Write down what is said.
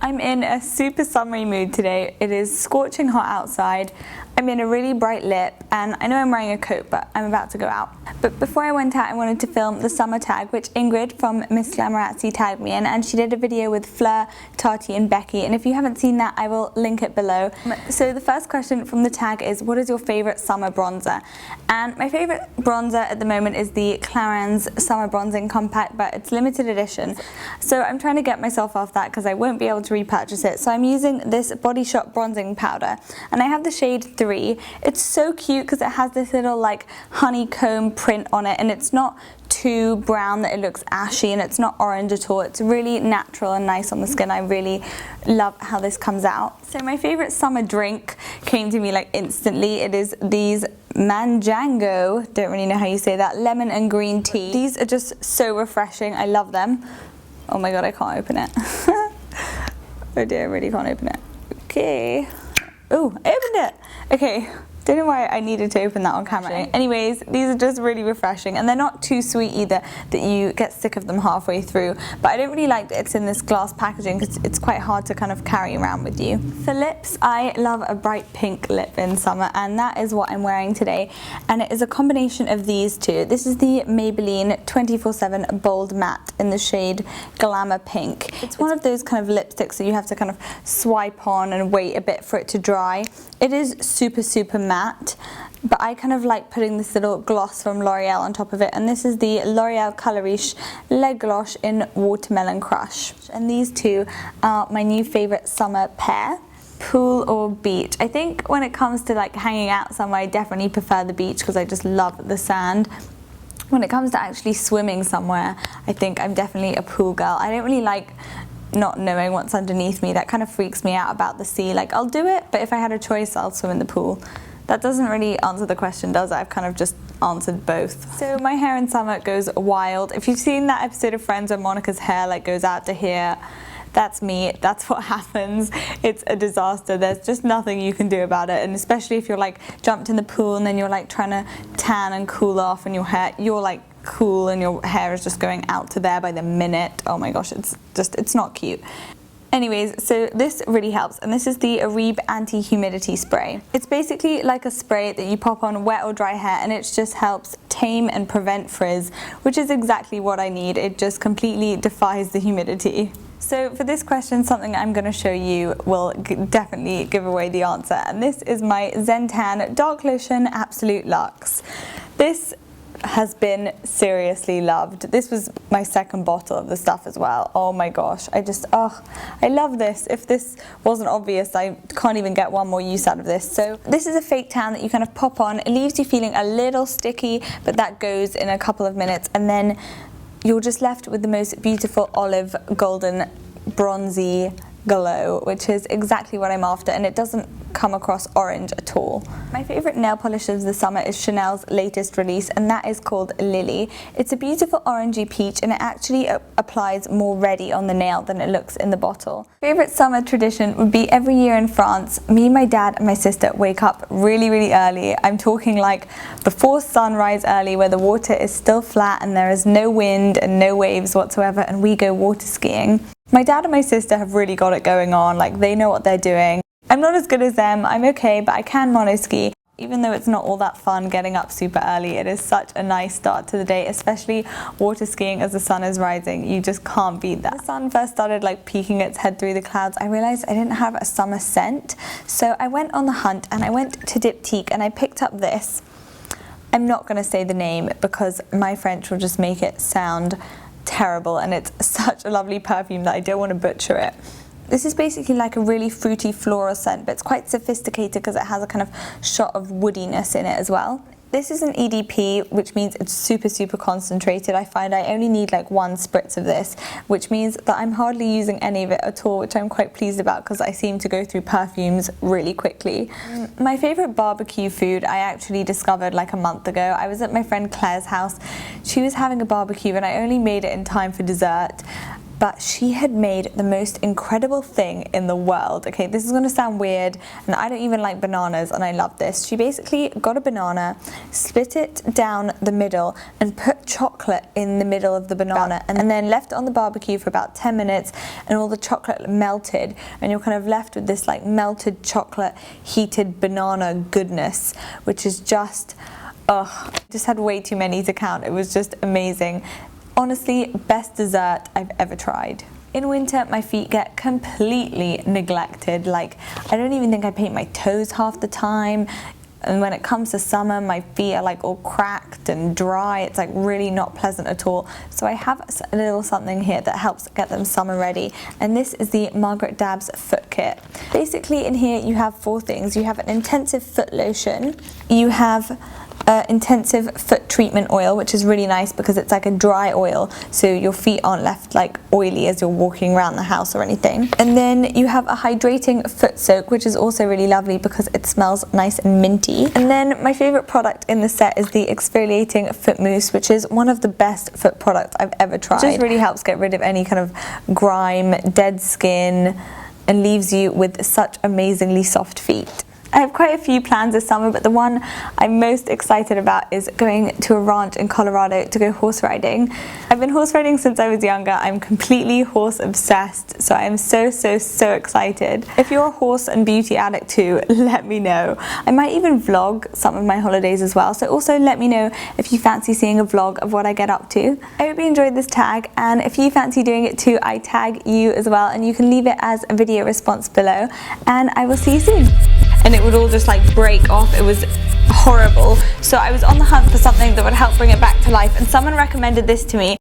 I'm in a super summery mood today. It is scorching hot outside. I'm in a really bright lip and I know I'm wearing a coat, but I'm about to go out. But before I went out, I wanted to film the summer tag, which Ingrid from Miss Glamorazzi tagged me in, and she did a video with Fleur, Tati and Becky, and if you haven't seen that, I will link it below. So the first question from the tag is, what is your favourite summer bronzer? And my favourite bronzer at the moment is the Clarins Summer Bronzing Compact, but it's limited edition. So I'm trying to get myself off that because I won't be able to repurchase it. So I'm using this Body Shop bronzing powder, and I have the shade 3. It's so cute because it has this little like honeycomb print on it, and it's not too brown that it looks ashy, and it's not orange at all. It's really natural and nice on the skin. I really love how this comes out. So my favorite summer drink came to me like instantly. It is these Manjango, don't really know how you say that, lemon and green tea. These are just so refreshing. I love them. Oh my god, I can't open it. Oh dear, I really can't open it. Okay. Oh, I opened it. Okay. Don't know why I needed to open that on camera. Anyways, these are just really refreshing, and they're not too sweet either that you get sick of them halfway through. But I don't really like that it's in this glass packaging because it's quite hard to kind of carry around with you. For lips, I love a bright pink lip in summer, and that is what I'm wearing today. And it is a combination of these two. This is the Maybelline 24/7 Bold Matte in the shade Glamour Pink. It's one of those kind of lipsticks that you have to kind of swipe on and wait a bit for it to dry. It is super matte, but I kind of like putting this little gloss from L'Oreal on top of it, and this is the L'Oreal Color Riche Leg Gloss in Watermelon Crush. And these two are my new favourite summer pair. Pool or beach? I think when it comes to like hanging out somewhere, I definitely prefer the beach because I just love the sand. When it comes to actually swimming somewhere, I think I'm definitely a pool girl. I don't really like not knowing what's underneath me. That kind of freaks me out about the sea. Like, I'll do it, but if I had a choice, I'll swim in the pool. That doesn't really answer the question, does it? I've kind of just answered both. So my hair in summer goes wild. If you've seen that episode of Friends where Monica's hair like goes out to here, that's me. That's what happens. It's a disaster. There's just nothing you can do about it, and especially if you're like jumped in the pool and then you're like trying to tan and cool off, and you're like cool and your hair is just going out to there by the minute. Oh my gosh, it's not cute. Anyways, so this really helps, and this is the Everitt anti-humidity spray. It's basically like a spray that you pop on wet or dry hair, and it just helps tame and prevent frizz, which is exactly what I need. It just completely defies the humidity. So for this question, something I'm going to show you will definitely give away the answer, and this is my Zentan Dark Lotion Absolute Luxe. This has been seriously loved. This was my second bottle of the stuff as well. Oh my gosh, I love this. If this wasn't obvious, I can't even get one more use out of this. So this is a fake tan that you kind of pop on. It leaves you feeling a little sticky, but that goes in a couple of minutes, and then you're just left with the most beautiful olive golden bronzy glow, which is exactly what I'm after, and it doesn't come across orange at all. My favourite nail polish of the summer is Chanel's latest release, and that is called Lily. It's a beautiful orangey peach, and it actually applies more ready on the nail than it looks in the bottle. Favourite summer tradition would be every year in France, me, my dad and my sister wake up really early. I'm talking like before sunrise early, where the water is still flat and there is no wind and no waves whatsoever, and we go water skiing. My dad and my sister have really got it going on, like they know what they're doing. I'm not as good as them, I'm okay, but I can monoski. Even though it's not all that fun getting up super early, it is such a nice start to the day, especially water skiing as the sun is rising. You just can't beat that. The sun first started like peeking its head through the clouds, I realized I didn't have a summer scent. So I went on the hunt and I went to Diptyque and I picked up this. I'm not going to say the name because my French will just make it sound terrible, and it's such a lovely perfume that I don't want to butcher it. This is basically like a really fruity floral scent, but it's quite sophisticated because it has a kind of shot of woodiness in it as well. This is an EDP, which means it's super concentrated. I find I only need like one spritz of this, which means that I'm hardly using any of it at all, which I'm quite pleased about because I seem to go through perfumes really quickly. My favourite barbecue food I actually discovered like a month ago. I was at my friend Claire's house. She was having a barbecue and I only made it in time for dessert. but she had made the most incredible thing in the world. Okay, this is going to sound weird, and I don't even like bananas, and I love this. She basically got a banana, split it down the middle, and put chocolate in the middle of the banana, and then left it on the barbecue for about 10 minutes, and all the chocolate melted, and you're kind of left with this like melted chocolate heated banana goodness, which is just just had way too many to count. It was just amazing. Honestly, best dessert I've ever tried. In winter, my feet get completely neglected. Like, I don't even think I paint my toes half the time. And when it comes to summer, my feet are like all cracked and dry. It's like really not pleasant at all. So I have a little something here that helps get them summer ready. And this is the Margaret Dabbs foot kit. Basically in here you have 4 things. You have an intensive foot lotion. You have intensive foot treatment oil, which is really nice because it's like a dry oil, so your feet aren't left like oily as you're walking around the house or anything. And then you have a hydrating foot soak, which is also really lovely because it smells nice and minty. And then my favorite product in the set is the exfoliating foot mousse, which is one of the best foot products I've ever tried. It just really helps get rid of any kind of grime, dead skin, and leaves you with such amazingly soft feet. I have quite a few plans this summer, but the one I'm most excited about is going to a ranch in Colorado to go horse riding. I've been horse riding since I was younger. I'm completely horse obsessed, so I'm so excited. If you're a horse and beauty addict too, let me know. I might even vlog some of my holidays as well, so also let me know if you fancy seeing a vlog of what I get up to. I hope you enjoyed this tag, and if you fancy doing it too, I tag you as well, and you can leave it as a video response below, and I will see you soon. And it would all just like break off. It was horrible. So I was on the hunt for something that would help bring it back to life, and someone recommended this to me.